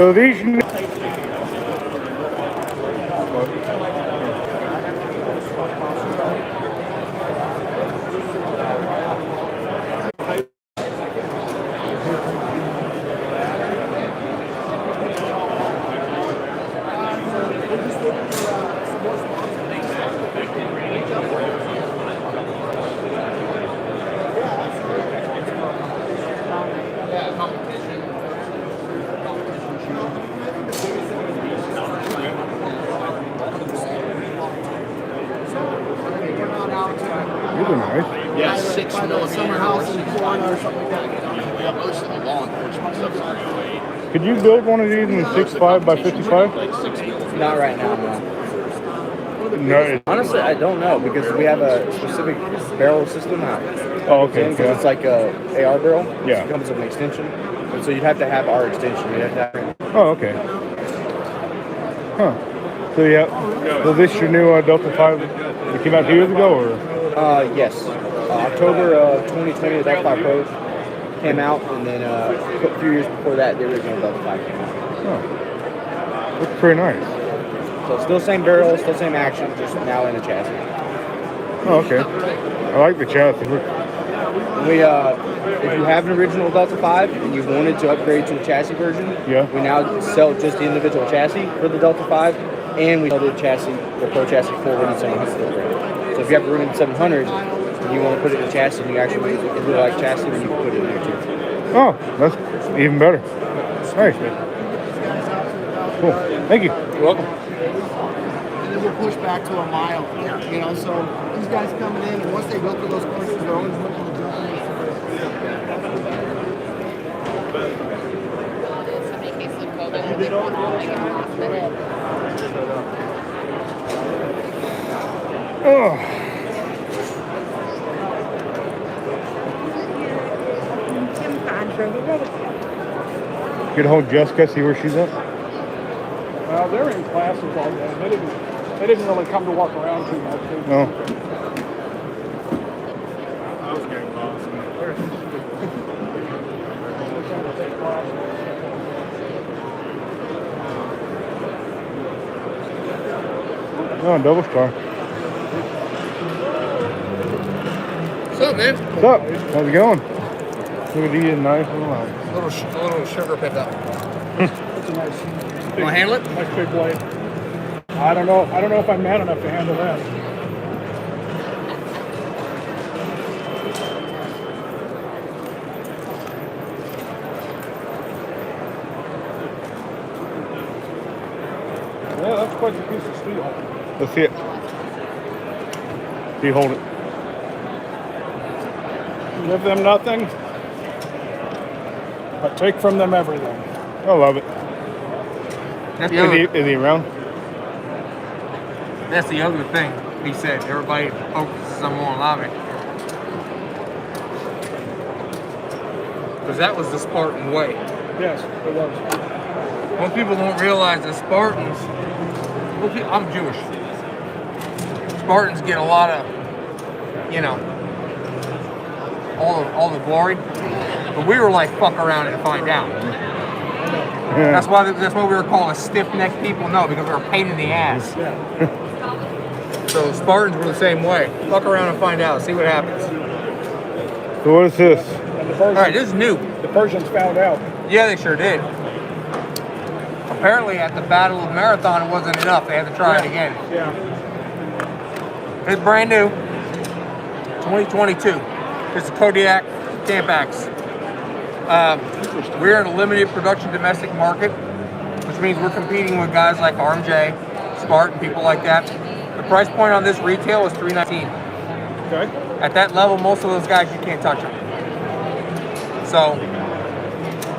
So these. These are nice. Yeah, 6 millimeter house in Florida or something like that. Yeah, most of the law enforcement stuff is pretty. Could you build one of these in 6.5 by 55? Like 6 millimeter. Not right now, no. No. Honestly, I don't know because we have a specific barrel system. Oh, okay. Because it's like a AR barrel. Yeah. It comes with an extension, and so you'd have to have our extension. You'd have to have. Oh, okay. Huh. So yeah. So this your new Delta 5? It came out 2 years ago, or? Yes. October of 2020, the Delta 5 Pro came out, and then a few years before that, the original Delta 5 came out. Oh. Looks pretty nice. So still same barrel, still same action, just now in a chassis. Oh, okay. I like the chassis. We, if you have an original Delta 5 and you wanted to upgrade to the chassis version, Yeah. we now sell just the individual chassis for the Delta 5, and we sell the chassis, the Pro chassis for Running 700 program. So if you have a Running 700 and you want to put it in a chassis and you actually really like chassis, then you can put it in there too. Oh, that's even better. Nice. Cool. Thank you. You're welcome. And then we'll push back to a mile. You know, so these guys coming in, and once they go through those courses, they're always looking to jump in. Somebody case of COVID where they want all like in the last minute. Oh. Get hold of Jessica, see where she's at. Well, they're in classes all day. They didn't really come to walk around too much. No. No, double star. What's up, man? What's up? How's it going? Look at these nice Little sugar pickup. It's a nice, Want to handle it? nice big blade. I don't know if I'm man enough to handle that. Yeah, that's quite a piece of steel. Let's see it. You hold it. Give them nothing, but take from them everything. I love it. That's Is he around? That's the other thing. He said everybody focuses on more on it. Because that was the Spartan way. Yes, it was. Most people don't realize that Spartans, I'm Jewish. Spartans get a lot of, you know, all the glory. But we were like, fuck around and find out. Yeah. That's why we were called a stiff-necked people. No, because we were a pain in the ass. So Spartans were the same way. Fuck around and find out. See what happens. So what is this? And the All right, Persians, this is new. the Persians found out. Yeah, they sure did. Apparently, at the Battle of Marathon, it wasn't enough. They had to try it again. Yeah. It's brand new. 2022. It's a Kodiak Camp Axe. We're in a limited production domestic market, which means we're competing with guys like RMJ, Spartan, people like that. The price point on this retail is $319. Okay. At that level, most of those guys, you can't touch them. So,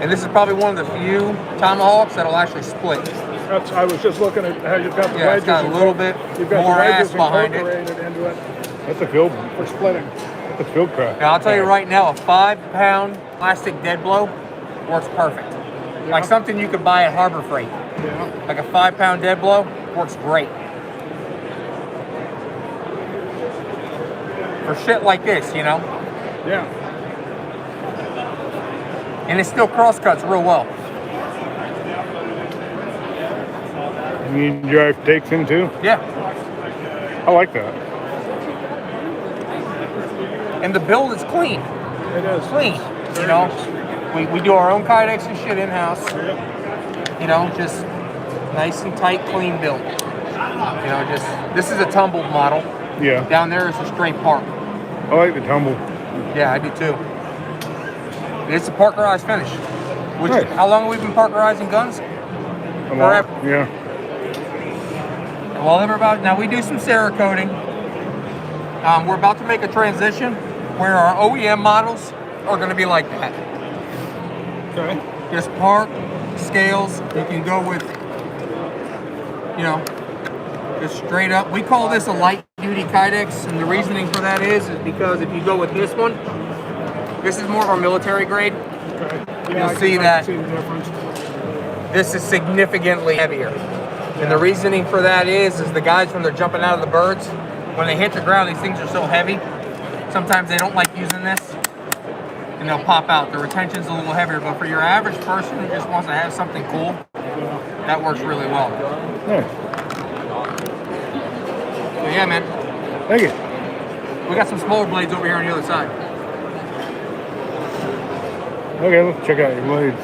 and this is probably one of the few tomahawks that'll actually split. I was just looking at how you've got the Yeah, wedges. it's got a little bit You've got more the ass wedges behind it. incorporated into it That's a field. for splitting. That's a field craft. Now, I'll tell you right now, a 5-pound plastic dead blow works perfect. Like something you could buy at Harbor Freight. Yeah. Like a 5-pound dead blow works great. For shit like this, you know? Yeah. And it still cross cuts real well. You drive takes in too? Yeah. I like that. And the build is clean. It is. Clean. You know, we do our own kydex and shit in-house. You know, just nice and tight, clean build. You know, just, this is a tumbled model. Yeah. Down there is a straight park. I like the tumble. Yeah, I do too. It's a parkerized finish. Which, Nice. how long have we been parkerizing guns? Forever. Forever. Yeah. Well, now we do some Cerakoting. We're about to make a transition where our OEM models are going to be like that. Okay. Just park, scales. You can go with, you know, just straight up. We call this a light duty kydex, and the reasoning for that is because if you go with this one, this is more of our military grade. Okay. You'll see that see the difference. this is significantly heavier. And the reasoning for that is the guys, when they're jumping out of the birds, when they hit the ground, these things are so heavy, sometimes they don't like using this, and they'll pop out. The retention's a little heavier, but for your average person who just wants to have something cool, that works really well. Nice. So yeah, man, Thank you. we got some smaller blades over here on the other side. Okay, let's check out your blades.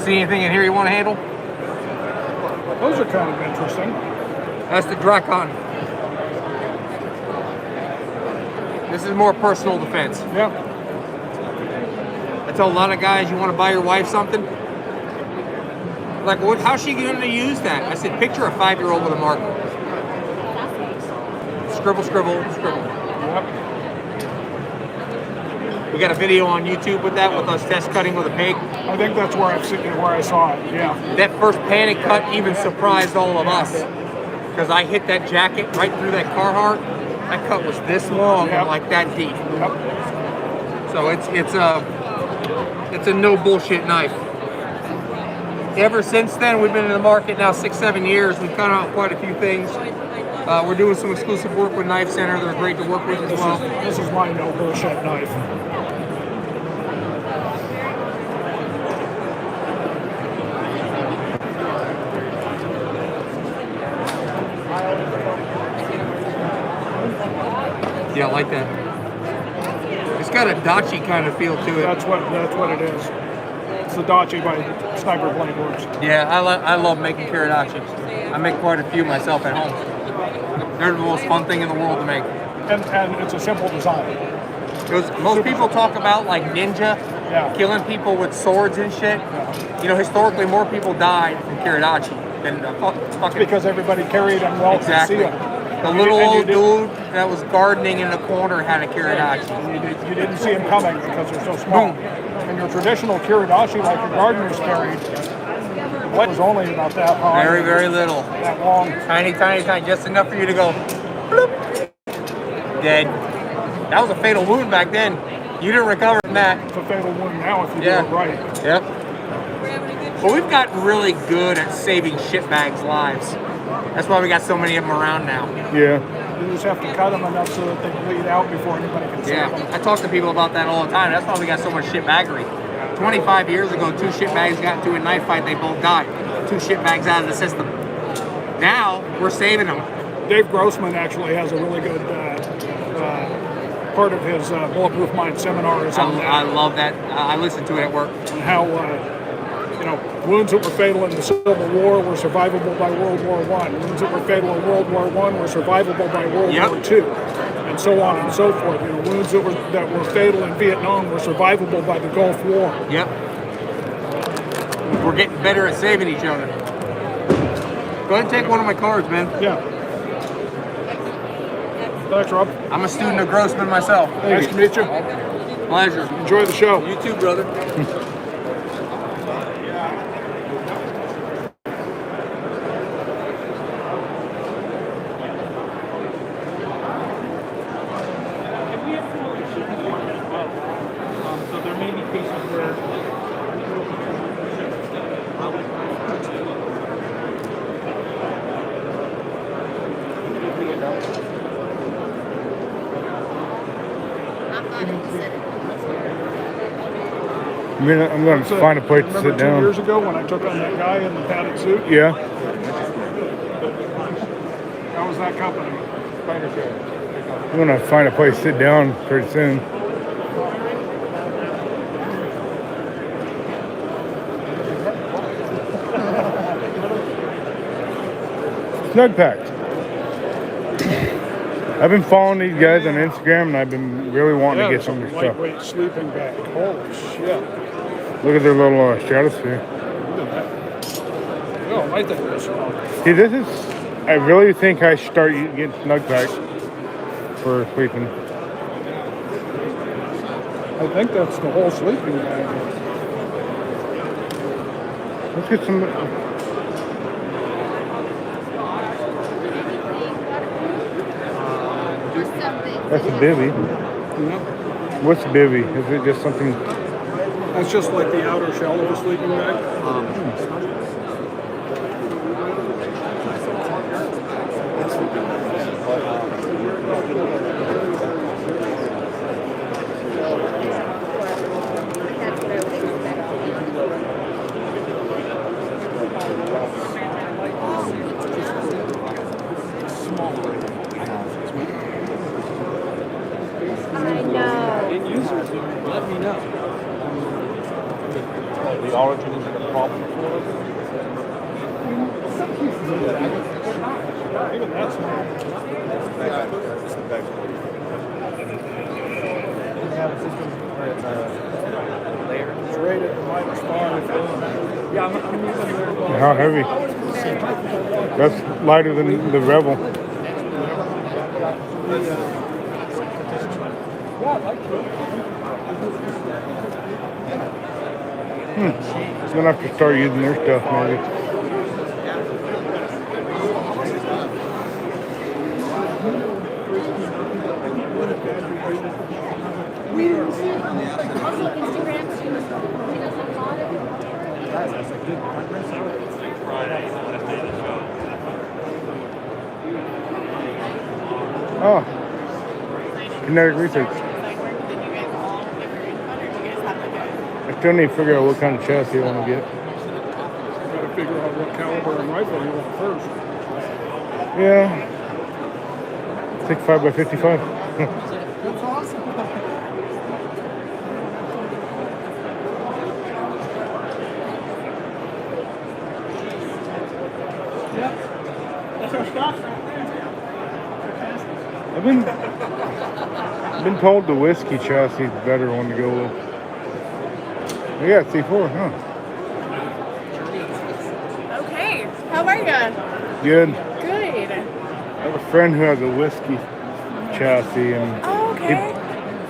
See anything in here you want to handle? Those are kind of interesting. That's the Drakon. This is more personal defense. Yeah. I tell a lot of guys, you want to buy your wife something? Like, what? How's she going to use that? I said, picture a 5-year-old with a marker. Scribble, scribble, scribble. Yep. We got a video on YouTube with that, with us test cutting with a pig. I think that's where I saw it. Yeah. That first panic cut even surprised all of us, because I hit that jacket right through that Carhartt. That cut was this long and like that deep. Yep. So it's a no bullshit knife. Ever since then, we've been in the market now 6-7 years. We've cut out quite a few things. We're doing some exclusive work with Knife Center. They're great to work with as well. This is my no bullshit knife. Yeah, I like that. It's got a Dachi kind of feel to it. That's what it is. It's the Dachi by Sniper Blade Works. Yeah, I love making Kiridachis. I make quite a few myself at home. They're the most fun thing in the world to make. And it's a simple design. Most people talk about like ninja, Yeah. killing people with swords and shit. You know, historically more people died from Kiridachi than fucking. Because everybody carried them well Exactly. concealed. The little old dude that was gardening in the corner had a Kiridachi. You didn't see them coming because they're so small. And your traditional Kiridachi, like the gardeners carried, what was only about that high. Very, very little. That long. Tiny, tiny, tiny, just enough for you to go, bloop, dead. That was a fatal wound back then. You didn't recover from that. It's a fatal wound now if you Yeah. do it right. Yep. But we've gotten really good at saving shitbags' lives. That's why we got so many of them around now. Yeah. You just have to cut them enough so that they bleed out before anybody can see Yeah, them. I talk to people about that all the time. That's why we got so much shitbaggery. 25 years ago, 2 shitbags got into a knife fight, they both died. 2 shitbags out of the system. Now, we're saving them. Dave Grossman actually has a really good part of his Bulletproof Mind seminar is on I that. love that. I listen to it at work. And how wounds that were fatal in the Civil War were survivable by World War I. Wounds that were fatal in World War I were survivable by World Yep. War II, and so on and so forth. Wounds that were fatal in Vietnam were survivable by the Gulf War. Yep. We're getting better at saving each other. Go ahead and take one of my cards, man. Yeah. Thanks, Rob. I'm a student of Grossman myself. Nice to meet you. Pleasure. Enjoy the show. You too, brother. So there may be cases where I'm gonna find a place to Remember sit 2 down. years ago when I took on that guy in the padded suit? Yeah. That was that company. I'm gonna find a place to sit down pretty soon. Snug Pack. I've been following these guys on Instagram, and I've been really wanting to get some of their stuff. Lightweight sleeping bag. Holy shit. Look at their little stratosphere. Oh, I think this one. See, this is. I really think I should start getting Snug Pack for sleeping. I think that's the whole sleeping bag. Let's get some. That's a bivy. Yep. What's a bivy? Is it just something? That's just like the outer shell of a sleeping bag. Let me know. The origin is a problem for us. Even that's not. It's rated -5. Yeah, I'm using their. How heavy? That's lighter than the Rebel. I'm gonna have to start using their stuff maybe. Oh, Kinetic Research. I still need to figure out what kind of chassis I want to get. Gotta figure out what caliber and rifle you want first. Yeah, 65 by 55. That's awesome. I've been told the whiskey chassis is the better one to go with. Yeah, C4, huh? Okay. How are you? Good. Good. I have a friend who has a whiskey chassis, and Oh, okay.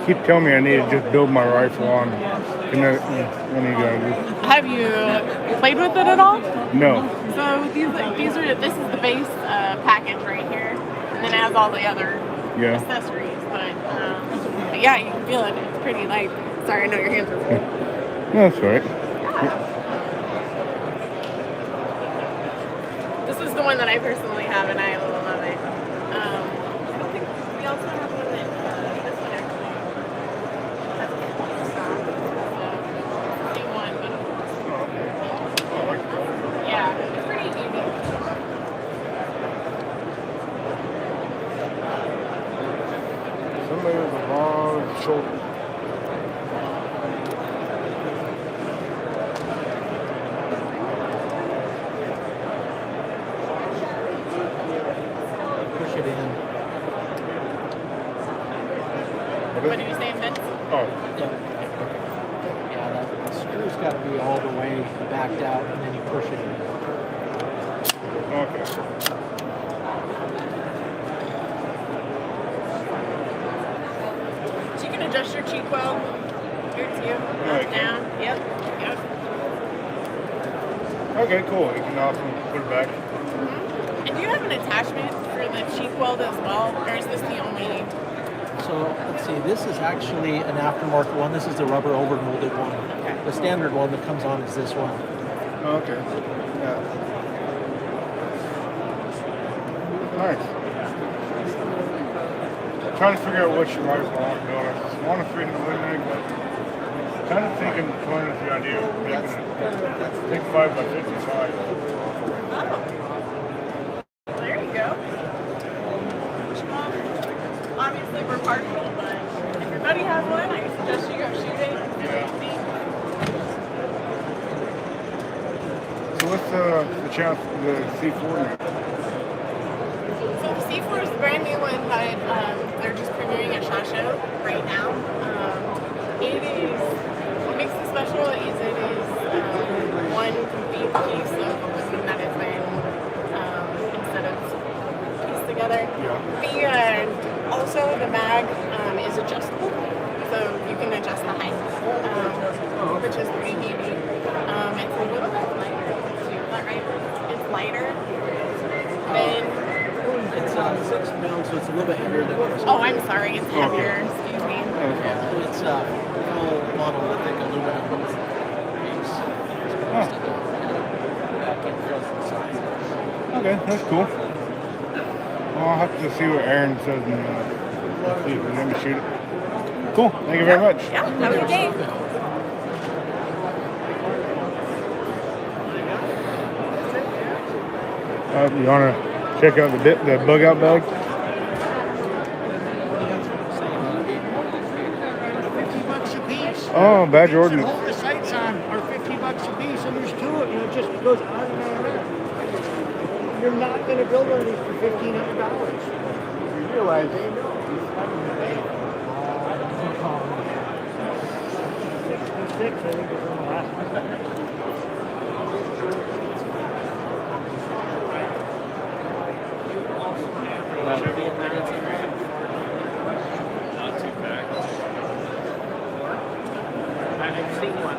he keep telling me I need to just build my rifle on Kinetic. One of you guys. Have you played with it at all? No. So this is the base package right here, and then it has all the other Yeah. accessories. But yeah, you can feel it. It's pretty light. Sorry, I know your hands are full. No, that's all right. This is the one that I personally have, and I love it. I don't think we also have one that this one actually. Same one, but yeah, it's pretty unique. Somebody with a long shoulder. Push it in. What did you say, Vince? Oh, Yeah, the screw's got to be all the way backed out, and then you push it in. okay. So you can adjust your cheek weld here too. Right. Down. Yep. Okay, cool. You can also put it back. And do you have an attachment for the cheek weld as well, or is this the only? So let's see, this is actually an aftermarket one. This is the rubber overmolded one. Okay. The standard one that comes on is this one. Okay. Yeah. Nice. I'm trying to figure out which rifle I want to build. I want to fit in the Winnipeg, but I'm trying to think looking toying with the idea of making it 65 by 55. Oh. There you go. Obviously, we're partial, but if your buddy has one, I suggest you go shoot it. So what's the chance for the C4? So the C4 is the brand new one that they're just premiering at SHOT Show right now. It is, what makes it special is it is one complete piece of aluminum that has been instead of pieced together. Also the mag is adjustable, so you can adjust the height, which is pretty handy. It's a little bit lighter too, is that right? It's lighter than... It's 6 pounds, so it's a little bit heavier than the Oh, I'm sorry, it's heavier, excuse me. It's full monolithic aluminum base. Okay, that's cool. Well, I'll have to see what Aaron says and see if we let me shoot it. Cool, thank you very much. Yeah, have a good day. You want to check out the bug out bag? $50 a piece. Oh, badge Hold ordinance. the sights on are $50 a piece, and there's two of you. It just goes on and on and on. You're not going to build one of these for $1,500. You realize they know. 66, I think, is on the last one. I've seen one.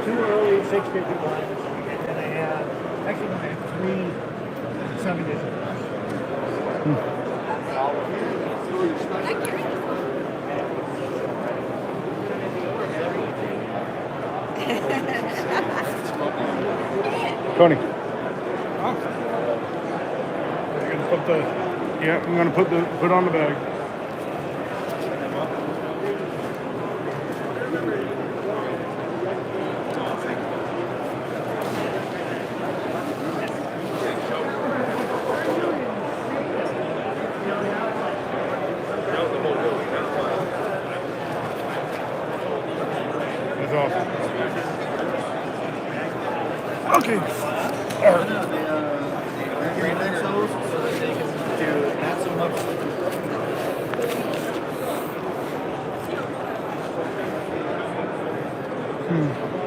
Two early 651, and then I have, actually, I have 3 7-digit. Tony. You're gonna put the I'm gonna put on the bag. That's awesome. Okay. Hmm.